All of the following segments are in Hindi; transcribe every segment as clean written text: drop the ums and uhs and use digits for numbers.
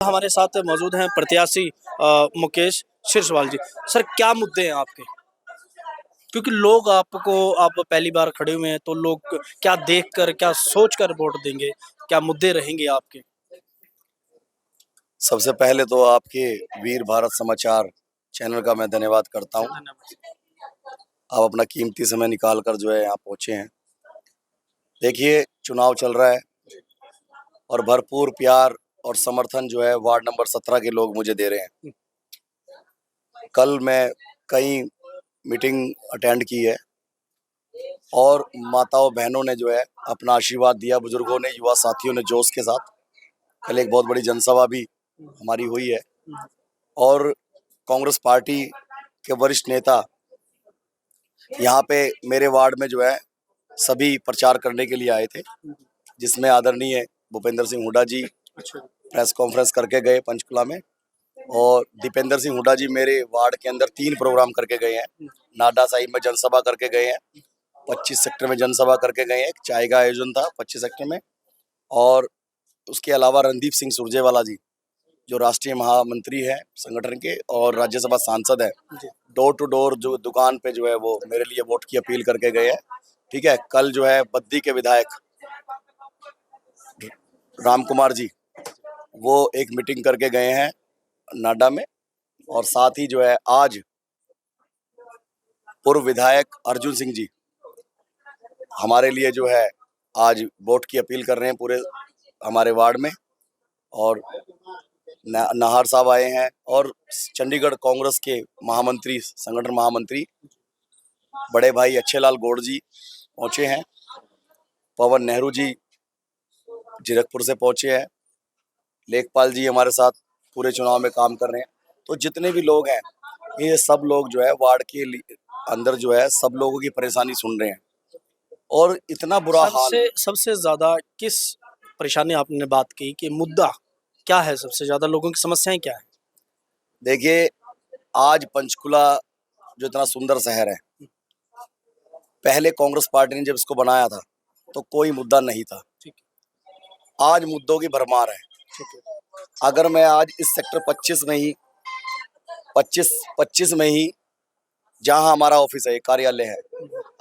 हमारे साथ मौजूद हैं प्रत्याशी मुकेश सिरसवाल जी। सर, क्या मुद्दे हैं आपके? क्योंकि लोग आपको, आप पहली बार खड़े हुए हैं तो लोग क्या देखकर, क्या सोचकर वोट देंगे? क्या मुद्दे रहेंगे आपके? सबसे पहले तो आपके वीर भारत समाचार चैनल का मैं धन्यवाद करता हूं। आप अपना कीमती समय निकाल कर जो है यहाँ पहुंचे हैं। देखिए, चुनाव चल रहा है और भरपूर प्यार और समर्थन जो है वार्ड नंबर 17 के लोग मुझे दे रहे हैं। कल मैं कई मीटिंग अटेंड की है और माताओं बहनों ने जो है अपना आशीर्वाद दिया, बुजुर्गों ने, युवा साथियों ने जोश के साथ। कल एक बहुत बड़ी जनसभा भी हमारी हुई है और कांग्रेस पार्टी के वरिष्ठ नेता यहाँ पे मेरे वार्ड में जो है सभी प्रचार करने के लिए आए थे, जिसमें आदरणीय भूपेंद्र सिंह हुड्डा जी प्रेस कॉन्फ्रेंस करके गए पंचकुला में, और दीपेंद्र सिंह हुड्डा जी मेरे वार्ड के अंदर 3 प्रोग्राम करके गए हैं। नाडा साहिब में जनसभा करके गए हैं, 25 सेक्टर में जनसभा करके गए हैं, एक चाय का आयोजन था 25 सेक्टर में। और उसके अलावा रणदीप सिंह सुरजेवाला जी, जो राष्ट्रीय महामंत्री है संगठन के और राज्यसभा सांसद है, डोर टू डोर जो दुकान पे जो है वो मेरे लिए वोट की अपील करके गए हैं। ठीक है, कल जो है बद्दी के विधायक राम कुमार जी वो एक मीटिंग करके गए हैं नाडा में, और साथ ही जो है आज पूर्व विधायक अर्जुन सिंह जी हमारे लिए जो है आज वोट की अपील कर रहे हैं पूरे हमारे वार्ड में। और नाहर साहब आए हैं और चंडीगढ़ कांग्रेस के महामंत्री, संगठन महामंत्री बड़े भाई अच्छेलाल गौड़ जी पहुंचे हैं। पवन नेहरू जी जीरकपुर से पहुंचे हैं। लेखपाल जी हमारे साथ पूरे चुनाव में काम कर रहे हैं। तो जितने भी लोग हैं, ये सब लोग जो है वार्ड के अंदर जो है सब लोगों की परेशानी सुन रहे हैं। और इतना बुरा हाल, सबसे ज्यादा किस परेशानी आपने बात की कि मुद्दा क्या है? सबसे ज्यादा लोगों की समस्याएं क्या है? देखिए, आज पंचकुला जो इतना सुंदर शहर है, पहले कांग्रेस पार्टी ने जब इसको बनाया था तो कोई मुद्दा नहीं था। आज मुद्दों की भरमार है। अगर मैं आज इस सेक्टर 25 में ही जहां हमारा ऑफिस है, कार्यालय है,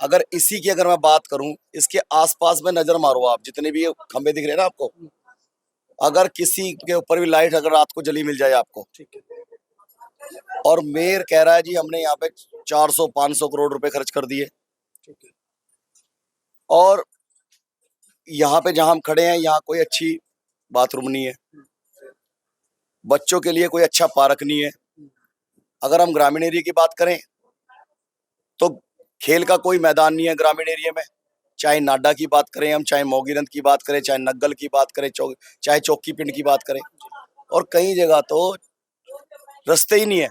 अगर इसी की अगर मैं बात करूं, इसके आसपास में नजर मारो आप, जितने भी खंबे दिख रहे हैं ना आपको, अगर किसी के ऊपर भी लाइट अगर रात को जली मिल जाए आपको, और मेयर कह रहा है जी हमने यहाँ पे 400-500 करोड़ रुपए खर्च कर दिए, और यहाँ पे जहां हम खड़े हैं यहाँ कोई अच्छी बाथरूम नहीं है, बच्चों के लिए कोई अच्छा पार्क नहीं है। अगर हम ग्रामीण एरिया की बात करें तो खेल का कोई मैदान नहीं है ग्रामीण एरिया में। चाहे नाडा की बात करें हम, चाहे मोगीरंद की बात करें, चाहे नग्गल की बात करें, चाहे चौकी पिंड की बात करें, और कई जगह तो रास्ते ही नहीं है,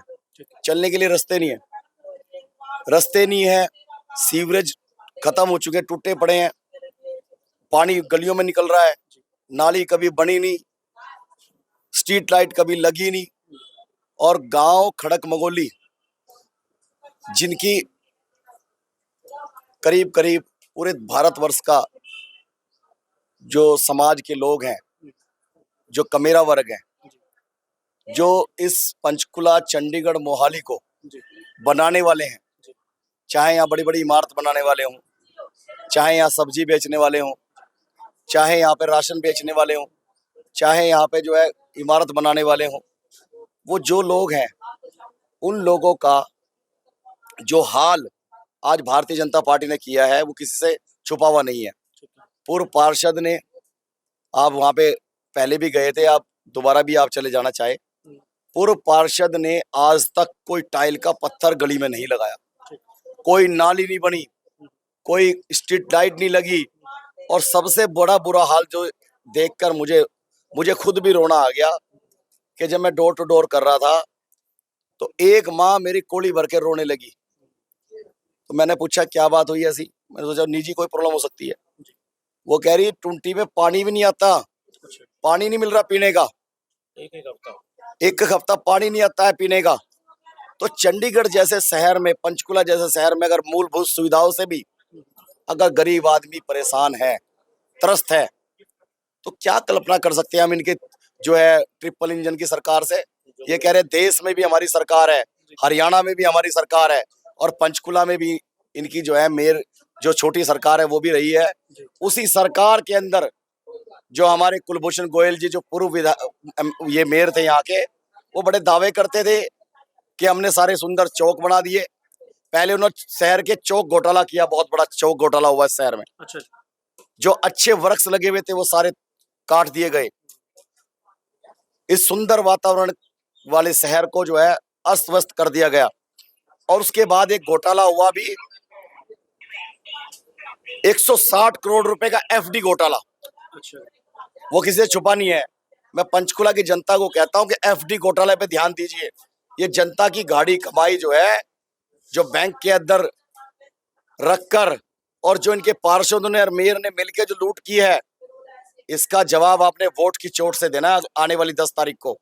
चलने के लिए रास्ते नहीं है। सीवरेज खत्म हो चुके, टूटे पड़े हैं, पानी गलियों में निकल रहा है, नाली कभी बनी नहीं, स्ट्रीट लाइट कभी लगी नहीं। और गांव खड़क मगोली, जिनकी करीब करीब पूरे भारतवर्ष का जो समाज के लोग हैं, जो कमेरा वर्ग है, जो इस पंचकुला चंडीगढ़ मोहाली को बनाने वाले हैं, चाहे यहाँ बड़ी बड़ी इमारत बनाने वाले हों, चाहे यहाँ सब्जी बेचने वाले हों, चाहे यहाँ पे राशन बेचने वाले हों, चाहे यहाँ पे जो है इमारत बनाने वाले हों, वो जो लोग हैं उन लोगों का जो हाल आज भारतीय जनता पार्टी ने किया है वो किसी से छुपा हुआ नहीं है। पूर्व पार्षद ने, आप वहां पे पहले भी गए थे, आप दोबारा भी आप चले जाना चाहे, पूर्व पार्षद ने आज तक कोई टाइल का पत्थर गली में नहीं लगाया, कोई नाली नहीं बनी, कोई स्ट्रीट लाइट नहीं लगी। और सबसे बड़ा बुरा हाल जो देखकर मुझे खुद भी रोना आ गया कि जब मैं डोर टू डोर कर रहा था तो एक माँ मेरी कोड़ी भर के रोने लगी। तो मैंने पूछा क्या बात हुई ऐसी, मैंने सोचा निजी कोई प्रॉब्लम हो सकती है। वो कह रही टुंटी में पानी भी नहीं आता, पानी नहीं मिल रहा पीने का, एक हफ्ता पानी नहीं आता है पीने का। तो चंडीगढ़ जैसे शहर में, पंचकुला जैसे शहर में अगर मूलभूत सुविधाओं से भी अगर गरीब आदमी परेशान है, त्रस्त है, तो क्या कल्पना कर सकते हैं हम इनके जो है ट्रिपल इंजन की सरकार से। ये कह रहे देश में भी हमारी सरकार है, हरियाणा में भी हमारी सरकार है, और पंचकुला में भी इनकी जो है मेयर जो छोटी सरकार है वो भी रही है। उसी सरकार के अंदर जो हमारे कुलभूषण गोयल जी जो पूर्व ये मेयर थे यहाँ के, वो बड़े दावे करते थे कि हमने सारे सुंदर चौक बना दिए। पहले उन्होंने शहर के चौक घोटाला किया, बहुत बड़ा चौक घोटाला हुआ है शहर में। अच्छा। जो अच्छे वृक्ष लगे हुए थे वो सारे काट दिए गए। इस सुंदर वातावरण वाले शहर को जो है अस्त व्यस्त कर दिया गया। और उसके बाद एक घोटाला हुआ भी, 160 करोड़ रुपए का एफडी घोटाला। अच्छा। वो किसी से छुपा नहीं है। मैं पंचकुला की जनता को कहता हूं कि एफडी घोटाले पे ध्यान दीजिए। ये जनता की गाड़ी कमाई जो है, जो बैंक के अंदर रखकर और जो इनके पार्षदों ने और मेयर ने मिलकर जो लूट की है, इसका जवाब आपने वोट की चोट से देना है आने वाली 10 तारीख को।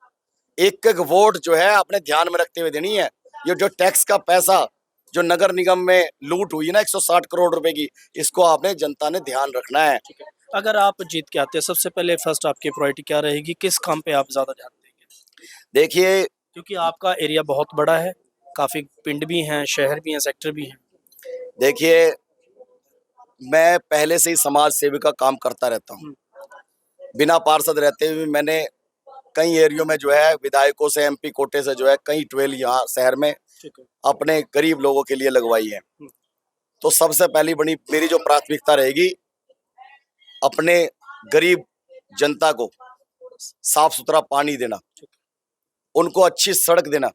एक एक वोट जो है अपने ध्यान में रखते हुए देनी है। ये जो टैक्स का पैसा जो नगर निगम में लूट हुई ना 160 करोड़ रुपए की, इसको आपने जनता ने ध्यान रखना है। अगर आप जीत के आते हैं, सबसे पहले फर्स्ट आपकी प्रायोरिटी क्या रहेगी, किस काम पे आप ज्यादा ध्यान देंगे? देखिए, क्योंकि आपका एरिया बहुत बड़ा है, काफी पिंड भी हैं, शहर भी हैं, सेक्टर भी हैं। देखिए, मैं पहले से ही समाज सेवी का काम करता रहता हूँ। बिना पार्षद रहते हुए मैंने कई एरियो में जो है विधायकों से, एमपी कोटे से जो है कई ट्वेल यहाँ शहर में अपने गरीब लोगों के लिए लगवाई है। तो सबसे पहली बड़ी मेरी जो प्राथमिकता रहेगी, अपने गरीब जनता को साफ सुथरा पानी देना, उनको अच्छी सड़क देना,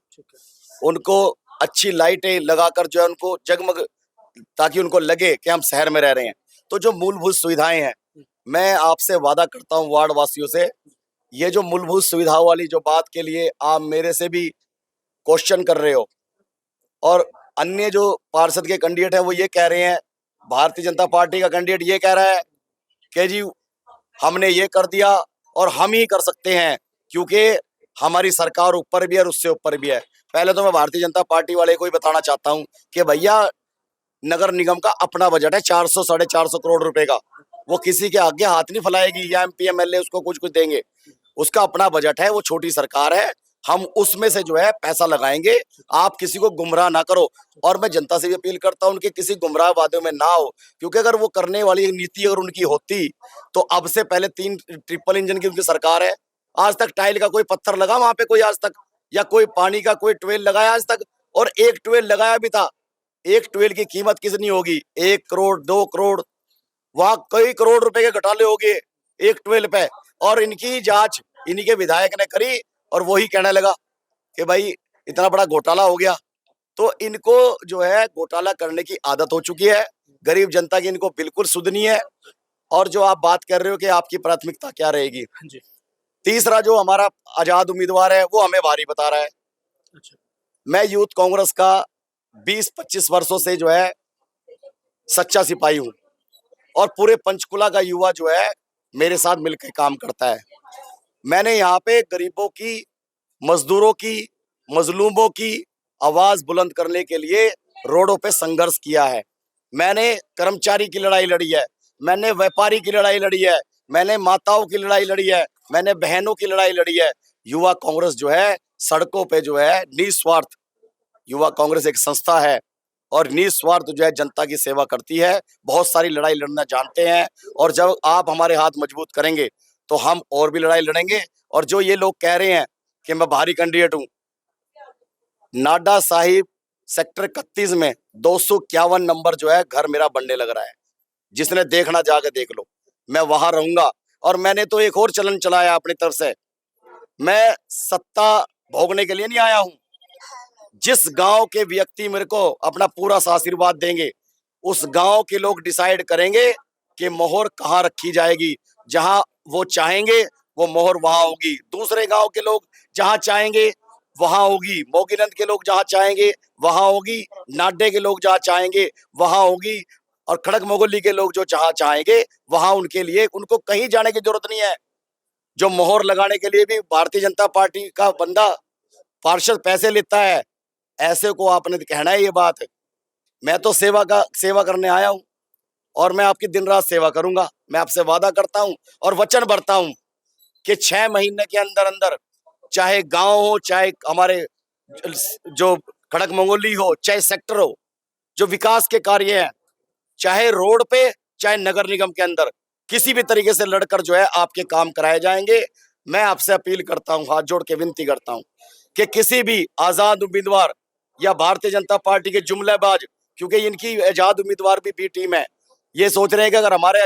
उनको अच्छी लाइटें लगाकर जो है उनको जगमग, ताकि उनको लगे कि हम शहर में रह रहे हैं। तो जो मूलभूत सुविधाएं हैं, मैं आपसे वादा करता हूं वार्ड वासियों से, ये जो मूलभूत सुविधाओं वाली जो बात के लिए आप मेरे से भी क्वेश्चन कर रहे हो, और अन्य जो पार्षद के कैंडिडेट है वो ये कह रहे हैं, भारतीय जनता पार्टी का कैंडिडेट ये कह रहा है कि जी हमने ये कर दिया और हम ही कर सकते हैं, क्योंकि हमारी सरकार ऊपर भी है और उससे ऊपर भी है। पहले तो मैं भारतीय जनता पार्टी वाले को ही बताना चाहता हूं कि भैया, नगर निगम का अपना बजट है 400 साढ़े 400 करोड़ रुपए का। वो किसी के आगे हाथ नहीं फैलाएगी या एमपी एमएलए उसको कुछ कुछ देंगे। उसका अपना बजट है, वो छोटी सरकार है, हम उसमें से जो है पैसा लगाएंगे। आप किसी को गुमराह ना करो। और मैं जनता से भी अपील करता हूं कि किसी गुमराह वादों में ना हो, क्योंकि अगर वो करने वाली नीति अगर उनकी होती तो अब से पहले 3 ट्रिपल इंजन की उनकी सरकार है, आज तक टाइल का कोई पत्थर लगा वहां पे कोई आज तक, या कोई पानी का कोई ट्वेल लगाया आज तक? और एक ट्वेल लगाया भी था, एक ट्वेल की कीमत कितनी होगी? 1 करोड़ 2 करोड़, वहां कई करोड़ रुपए के घोटाले हो गए एक ट्वेल पे। और इनकी जांच इन्हीं के विधायक ने करी और वही कहने लगा कि भाई इतना बड़ा घोटाला हो गया। तो इनको जो है घोटाला करने की आदत हो चुकी है। गरीब जनता की इनको बिल्कुल सुध नहीं है। और जो आप बात कर रहे हो कि आपकी प्राथमिकता क्या रहेगी, तीसरा जो हमारा आजाद उम्मीदवार है वो हमें भारी बता रहा है। मैं यूथ कांग्रेस का 20-25 वर्षों से जो है सच्चा सिपाही हूं, और पूरे पंचकुला का युवा जो है मेरे साथ मिलकर काम करता है। मैंने यहाँ पे गरीबों की, मजदूरों की, मजलूमों की आवाज बुलंद करने के लिए रोडों पे संघर्ष किया है। मैंने कर्मचारी की लड़ाई लड़ी है, मैंने व्यापारी की लड़ाई लड़ी है, मैंने माताओं की लड़ाई लड़ी है, मैंने बहनों की लड़ाई लड़ी है। युवा कांग्रेस जो है सड़कों पे जो है निस्वार्थ, युवा कांग्रेस एक संस्था है और निस्वार्थ जो है जनता की सेवा करती है। बहुत सारी लड़ाई लड़ना जानते हैं, और जब आप हमारे हाथ मजबूत करेंगे तो हम और भी लड़ाई लड़ेंगे। और जो ये लोग कह रहे हैं कि मैं भारी कैंडिडेट हूं, नाडा साहिब सेक्टर 31 में 251 नंबर जो है घर मेरा बनने लग रहा है। जिसने देखना जाके देख लो, मैं वहां रहूंगा। और मैंने तो एक और चलन चलाया अपनी तरफ से, मैं सत्ता भोगने के लिए नहीं आया हूं। जिस गांव के व्यक्ति मेरे को अपना पूरा आशीर्वाद देंगे, उस गांव के लोग डिसाइड करेंगे कि मोहर कहाँ रखी जाएगी। जहां वो चाहेंगे वो मोहर वहां होगी। दूसरे गांव के लोग जहां चाहेंगे वहां होगी। मोगीनंद के लोग जहां चाहेंगे वहां होगी। नाडे के लोग जहां चाहेंगे वहां होगी। और खड़क मोगली के लोग जो जहां चाहेंगे वहां उनके लिए, उनको कहीं जाने की जरूरत नहीं है। जो मोहर लगाने के लिए भी भारतीय जनता पार्टी का बंदा पार्षद पैसे लेता है, ऐसे को आपने कहना है ये बात? मैं तो सेवा करने आया हूं, और मैं आपकी दिन रात सेवा करूंगा। मैं आपसे वादा करता हूं और वचन भरता हूं कि 6 महीने के अंदर अंदर, चाहे गांव हो, चाहे हमारे जो खड़क मंगोली हो, चाहे सेक्टर हो, जो विकास के कार्य हैं, चाहे रोड पे, चाहे नगर निगम के अंदर, किसी भी तरीके से लड़कर जो है आपके काम कराए जाएंगे। मैं आपसे अपील करता हूं, हाथ जोड़ के विनती करता हूं कि किसी भी आजाद उम्मीदवार या भारतीय जनता पार्टी के जुमलेबाज, क्योंकि इनकी आजाद उम्मीदवार भी बी टीम है, ये सोच रहे हैं कि अगर हमारे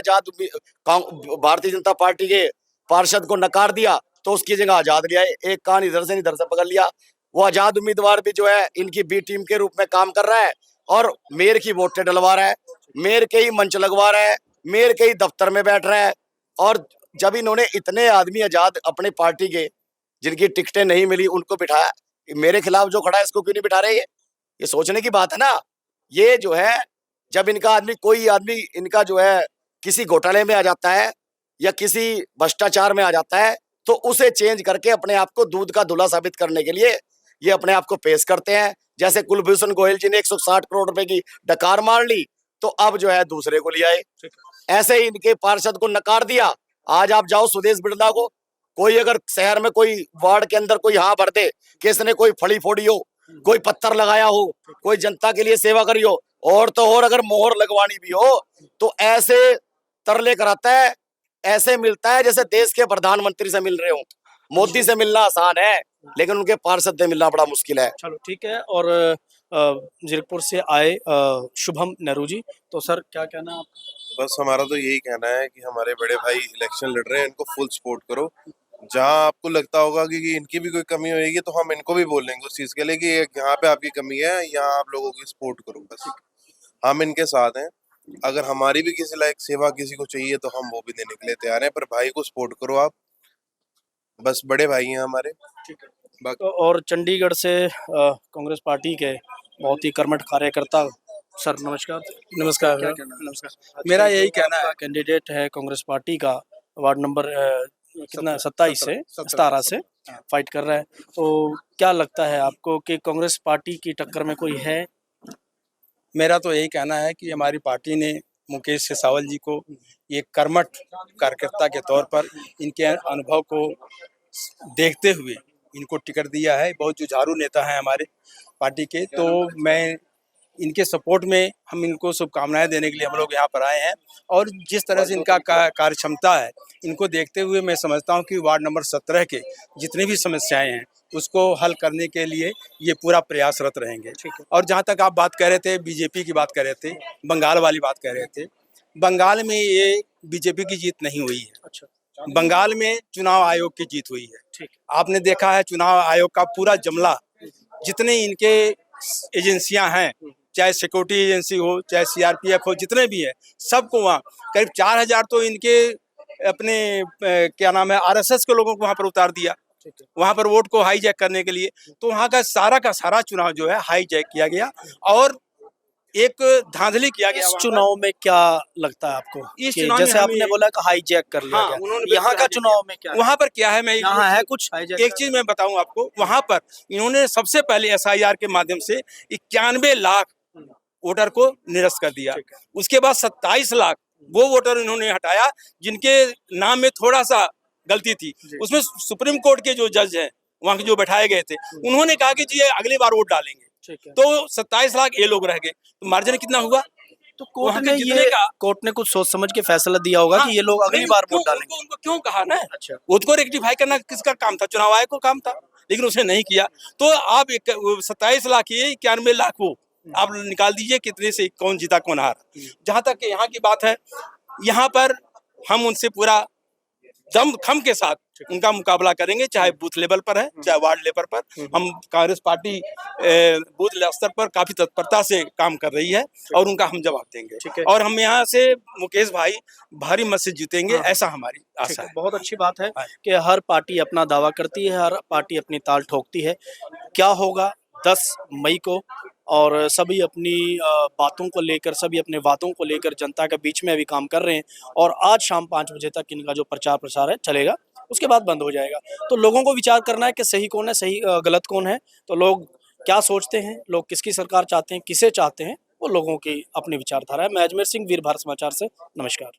भारतीय जनता पार्टी के पार्षद को नकार दिया तो उसकी जगह आजाद लिया, एक कान इधर से इधर से पकड़ लिया। वो आजाद उम्मीदवार भी जो है इनकी बी टीम के रूप में काम कर रहा है और मेयर की वोटें डलवा रहा है, मेयर के ही मंच लगवा रहा है, मेयर के ही दफ्तर में बैठ रहा है। और जब इन्होंने इतने आदमी आजाद अपने पार्टी के जिनकी टिकटें नहीं मिली उनको बिठाया, मेरे खिलाफ जो खड़ा है इसको क्यों नहीं बिठा रहे? ये सोचने की बात है ना। ये जो है, जब इनका आदमी, कोई आदमी इनका जो है किसी घोटाले में आ जाता है या किसी भ्रष्टाचार में आ जाता है तो उसे चेंज करके अपने आप को दूध का धुला साबित करने के लिए ये अपने आप को पेश करते हैं। जैसे कुलभूषण गोयल जी ने 160 करोड़ रुपए की डकार मार ली तो अब जो है दूसरे को लिया है। ऐसे ही इनके पार्षद को नकार दिया। आज आप जाओ सुदेश बिड़ला को, कोई अगर शहर में कोई वार्ड के अंदर कोई हाँ भर दे कि इसने कोई फड़ी फोड़ी हो, कोई पत्थर लगाया हो, कोई जनता के लिए सेवा करी हो, और तो और अगर मोहर लगवानी भी हो तो ऐसे तरले कराता है, ऐसे मिलता है जैसे देश के प्रधानमंत्री से मिल रहे हो। मोदी से मिलना आसान है लेकिन उनके पार्षद से मिलना बड़ा मुश्किल है। चलो ठीक है। और जीरकपुर से आए शुभम नेहरू जी, तो सर क्या कहना है आपका? बस हमारा तो यही कहना है कि हमारे बड़े भाई इलेक्शन लड़ रहे हैं, इनको फुल सपोर्ट करो। जहां आपको लगता होगा कि इनकी भी कोई कमी होगी तो हम इनको भी बोलेंगे उस चीज के लिए कि यहाँ पे आपकी कमी है, यहाँ आप लोगों की सपोर्ट करो। बस हम इनके साथ हैं। अगर हमारी भी किसी लायक सेवा किसी को चाहिए तो हम वो भी देने के लिए तैयार हैं, पर भाई को सपोर्ट करो आप। बस बड़े भाई हैं हमारे। ठीक है। तो और चंडीगढ़ से कांग्रेस पार्टी के बहुत ही कर्मठ कार्यकर्ता, सर नमस्कार। नमस्कार। क्या कहना है? नमस्कार। मेरा यही कहना है, कैंडिडेट है कांग्रेस पार्टी का, वार्ड नंबर कितना 27 से 17 से फाइट कर रहा है, तो क्या लगता है आपको कि कांग्रेस पार्टी की टक्कर में कोई है? मेरा तो यही कहना है कि हमारी पार्टी ने मुकेश सिसावल जी को एक कर्मठ कार्यकर्ता के तौर पर इनके अनुभव को देखते हुए इनको टिकट दिया है। बहुत जुझारू नेता हैं हमारे पार्टी के, तो मैं इनके सपोर्ट में, हम इनको शुभकामनाएं देने के लिए हम लोग यहाँ पर आए हैं। और जिस तरह से इनका कार्य क्षमता है, इनको देखते हुए मैं समझता हूँ कि वार्ड नंबर 17 के जितनी भी समस्याएं हैं उसको हल करने के लिए ये पूरा प्रयासरत रहेंगे। और जहाँ तक आप बात कर रहे थे, बीजेपी की बात कर रहे थे, बंगाल वाली बात कर रहे थे, बंगाल में ये बीजेपी की जीत नहीं हुई है। अच्छा, बंगाल में चुनाव आयोग की जीत हुई है। ठीक, आपने देखा है चुनाव आयोग का पूरा जमला, जितने इनके एजेंसियां हैं, चाहे सिक्योरिटी एजेंसी हो, चाहे सीआरपीएफ हो, जितने भी है, सबको वहाँ करीब 4000 तो इनके अपने क्या नाम है आरएसएस के लोगों को वहाँ पर उतार दिया, वहाँ पर वोट को हाईजैक करने के लिए। तो वहाँ का सारा चुनाव जो है हाईजैक किया गया और एक धांधली किया गया। इस चुनाव में क्या लगता है आपको? इस कि चुनाव में जैसे आपने बोला कि हाईजैक कर लिया हाँ, गया, उन्होंने यहाँ का चुनाव में क्या है? वहाँ पर क्या है, मैं यहाँ है कुछ हाईजैक? एक चीज मैं बताऊं आपको, वहाँ पर इन्होंने सबसे पहले एसआईआर के माध्यम से 91 लाख वोटर को निरस्त कर दिया। उसके बाद 27 लाख वो वोटर इन्होंने हटाया जिनके नाम में थोड़ा सा गलती थी। उसमें सुप्रीम कोर्ट के जो जज हैं वहाँ के जो बैठाए गए थे, उन्होंने कहा कि जी अगली बार वोट डालेंगे, तो 27 लाख ये लोग रह गए। तो मार्जिन कितना हुआ? तो कोर्ट ने कुछ सोच समझ के फैसला दिया होगा कि ये लोग अगली बार वोट डालेंगे। उनको क्यों कहा ना? अच्छा, उसको रेक्टिफाई करना किसका काम था? चुनाव आयोग को काम था, लेकिन उसने नहीं किया। तो आप 27 लाख ये 91 लाख वो आप निकाल दीजिए कितने से कौन जीता कौन हारा। जहां तक यहाँ की बात है, यहाँ पर हम उनसे पूरा दम खम के साथ उनका मुकाबला करेंगे, चाहे बूथ लेवल पर है चाहे वार्ड लेवल पर। हम कांग्रेस पार्टी बूथ स्तर पर काफी तत्परता से काम कर रही है और उनका हम जवाब देंगे। और हम यहाँ से मुकेश भाई भारी मत से जीतेंगे, ऐसा हमारी आशा है। बहुत अच्छी बात है कि हर पार्टी अपना दावा करती है, हर पार्टी अपनी ताल ठोकती है। क्या होगा 10 मई को, और सभी अपनी बातों को लेकर, सभी अपने वादों को लेकर जनता के बीच में अभी काम कर रहे हैं। और आज शाम 5 बजे तक इनका जो प्रचार प्रसार है चलेगा, उसके बाद बंद हो जाएगा। तो लोगों को विचार करना है कि सही कौन है, सही गलत कौन है। तो लोग क्या सोचते हैं, लोग किसकी सरकार चाहते हैं, किसे चाहते हैं, वो लोगों की अपनी विचारधारा है। मैं अजमेर सिंह, वीर भारत समाचार से, नमस्कार।